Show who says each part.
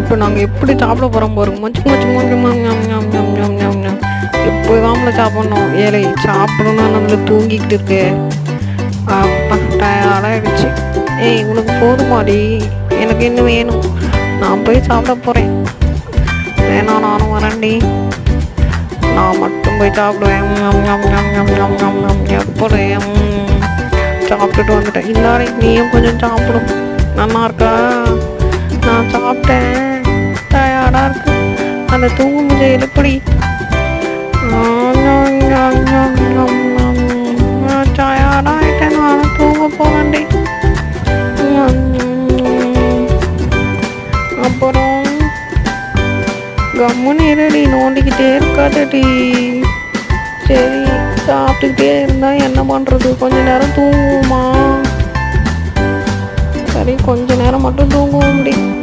Speaker 1: இப்போ நாங்கள் எப்படி சாப்பிட போகிறோம் பாருங்க. மச்சு மச்சு மச்சு மச்சு எப்படி தான் சாப்பிட்ணும். ஏழை சாப்பிடணும்னா நம்மள தூங்கிக்கிட்டு இருக்கு. அப்பா டயர்டாகிடுச்சு. ஏய் உனக்கு போதுமாடி? எனக்கு இன்னும் வேணும். நான் போய் சாப்பிட போகிறேன். வேணா நானும் வரேன்டி. நான் மட்டும் போய் சாப்பிடுவேன். எப்படி சாப்பிட்டுட்டு வந்துட்டேன். இல்லாடி நீயும் கொஞ்சம் சாப்பிடும். நல்லா இருக்கா? நான் சாப்பிட்டேன். டயர்டாக இருக்கு. அந்த தூங்கும் முஞ்ச எப்படி டயர்டாகிட்டேன். நானும் தூங்க போவேன்டி. அப்புறம் கம்முன்னு இருடி, நோண்டிக்கிட்டே இருக்காதடி. சரி சாப்பிட்டுக்கிட்டே இருந்தால் என்ன பண்ணுறது? கொஞ்ச நேரம் தூங்குவோமா? சரி கொஞ்ச நேரம் மட்டும் தூங்குவோம்.